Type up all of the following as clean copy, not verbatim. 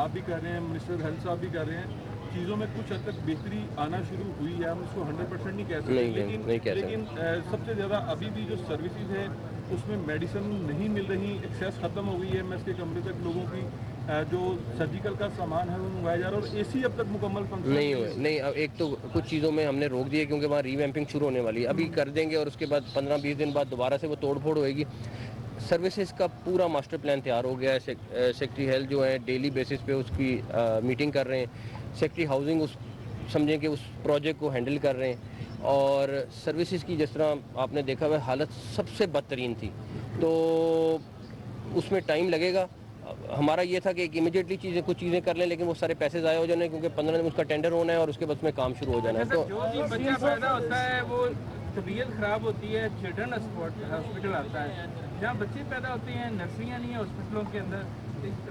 آپ بھی کر رہے ہیں, منسٹر ہیلتھ صاحب بھی کر رہے ہیں, چیزوں میں کچھ حد تک بہتری آنا شروع ہوئی ہے. ہم اس کو 100% نہیں کہہ سکتے, لیکن سب سے زیادہ ابھی بھی جو سروسز ہیں اس میں میڈیسن نہیں مل رہی, ایکسیس ختم ہو گئی ہے. میں اس کے کمرے تک لوگوں کی جو سرجیکل کا سامان ہے وہ منگوایا جا رہا ہے, اور اے سی اب تک مکمل فنکشن نہیں. ایک تو کچھ چیزوں میں ہم نے روک دیا کیونکہ وہاں ری ویمپنگ شروع ہونے والی ہے. ابھی کر دیں گے اور اس کے بعد 15-20 دن بعد دوبارہ سے وہ توڑ پھوڑ ہوئے گی. سروسز کا پورا ماسٹر پلان تیار ہو گیا ہے. سیکٹری ہیلتھ جو ہے ڈیلی بیسس پہ اس کی میٹنگ کر رہے ہیں. سیکٹری ہاؤسنگ سمجھیں کہ اس پروجیکٹ کو ہینڈل کر رہے ہیں. اور سروسز کی جس طرح آپ نے دیکھا ہوا حالت سب سے بدترین تھی, تو اس میں ٹائم لگے گا. ہمارا یہ تھا کہ امیڈیٹلی کچھ چیزیں کر لیں, لیکن وہ سارے پیسے ضائع ہو جانے کیونکہ 15 دن اس کا ٹینڈر ہونا ہے اور اس کے بعد اس میں کام شروع ہو جانا ہے. تو جو بھی بچہ پیدا ہوتا ہے وہ طبیعت خراب ہوتی ہے, چلڈرن ہاسپٹل آتا ہے. جہاں بچے پیدا ہوتے ہیں نرسریاں نہیں ہیں ہاسپٹلوں کے اندر,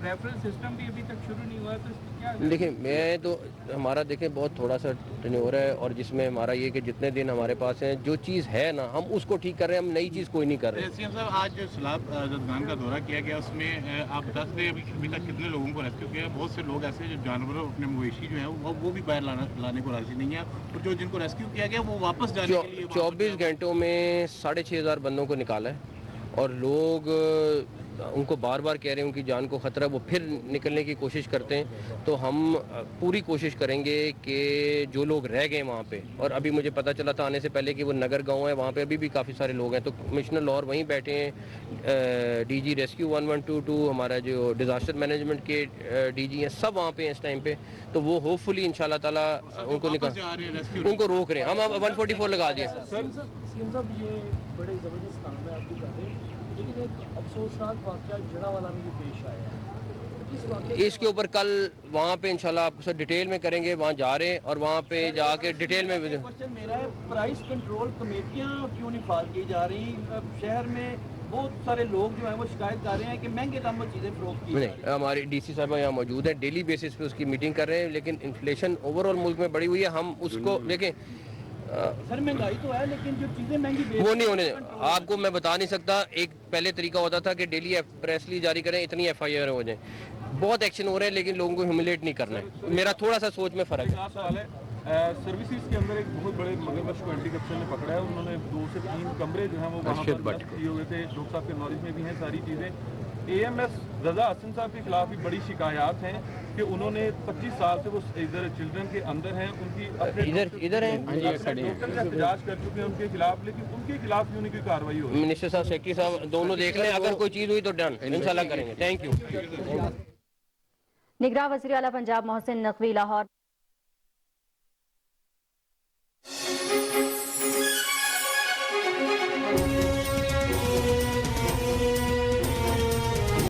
ریفرل سسٹم بھی ابھی تک شروع نہیں ہوا, تو اس کی کیا؟ دیکھیں میں تو ہمارا دیکھیں بہت تھوڑا سا ٹینیور ہے, اور جس میں ہمارا یہ کہ جتنے دن ہمارے پاس ہیں جو چیز ہے نا ہم اس کو ٹھیک کر رہے ہیں, ہم نئی چیز کوئی نہیں کر رہے. سی ایم صاحب آج جو سیلاب زدگان کا دورہ کیا گیا اس میں آپ بتا سکتے ہیں ابھی تک کتنے لوگوں کو ریسکیو کیا ہے؟ بہت سے لوگ ایسے جو جانور اپنے مویشی جو ہیں وہ بھی باہر لانے کو راضی نہیں ہے, اور جو جن کو ریسکیو کیا گیا وہ واپس جانے کے لیے 24 گھنٹوں میں 6,500 بندوں کو نکالا ہے, اور لوگ ان کو بار بار کہہ رہے ہیں ان کی جان کو خطرہ, وہ پھر نکلنے کی کوشش کرتے ہیں. تو ہم پوری کوشش کریں گے کہ جو لوگ رہ گئے وہاں پہ, اور ابھی مجھے پتہ چلا تھا آنے سے پہلے کہ وہ نگر گاؤں ہے, وہاں پہ ابھی بھی کافی سارے لوگ ہیں. تو کمشنر لاہور وہیں بیٹھے ہیں, ڈی جی ریسکیو 1122 ہمارا جو ڈیزاسٹر مینجمنٹ کے ڈی جی ہیں سب وہاں پہ ہیں اس ٹائم پہ. تو وہ ہوپ فلی ان شاء اللہ تعالیٰ ان کو روک رہے ہیں. ہم 144 لگا دیں. صاحب یہ بڑے زبردست کام ہے آپ کو کر رہے ہیں, لیکن ایک افسوسناک واقعہ جڑاوالا میں بھی پیش آیا ہے. اس کے اوپر کل وہاں پہ انشاءاللہ آپ کو سر ڈیٹیل میں کریں گے, وہاں جا رہے ہیں اور وہاں پہ جا کے ڈیٹیل میں. میرا پرائس کنٹرول کمیٹیاں کیوں نہیں فعال کی جا رہی؟ شہر میں بہت سارے لوگ جو ہیں وہ شکایت کر رہے ہیں کہ مہنگے دام میں چیزیں فروخت کی نہیں, ہماری ڈی سی صاحبہ یہاں موجود ہیں, ڈیلی بیسس پہ اس کی میٹنگ کر رہے ہیں. لیکن انفلیشن اوور آل ملک میں بڑی ہوئی ہے, ہم اس کو دیکھیں سر مہنگائی تو ہے لیکن جو چیزیں مہنگی وہ نہیں ہونے. آپ کو میں بتا نہیں سکتا, ایک پہلے طریقہ ہوتا تھا کہ ڈیلی پریس لی جاری کریں, اتنی ایف آئی آر ہو جائیں. بہت ایکشن ہو رہے ہیں لیکن لوگوں کو ہیوملیٹ نہیں کرنا ہے. میرا تھوڑا سا سوچ میں فرق ہے. سروسز کے اندر ایک بہت بڑے مگرمچھ کو اینٹی کرپشن نے پکڑا ہے. انہوں نے 2 سے 3 کمرے جو ہیں وہ وہاں پر کیے ہوئے تھے. ڈاکٹر صاحب کے نالج میں بھی ہیں ساری چیزیں. اے ایم ایس رضا حسن صاحب کے خلاف بھی بڑی شکایات ہیں کہ انہوں نے 25 سال سے وہ ادھر چلڈرن کے اندر ہیں, ان کی ادھر ہیں ڈاکٹر کا احتجاج کر چکے ہیں ان کے خلاف, لیکن ان کے خلاف کیوں نہیں کوئی کارروائی ہو رہی؟ منسٹر صاحب سیکرٹری صاحب دونوں دیکھ لیں, اگر کوئی چیز ہوئی تو ڈن انشاءاللہ کریں گے. Thank you. نگراں وزیر اعلیٰ پنجاب محسن نقوی لاہور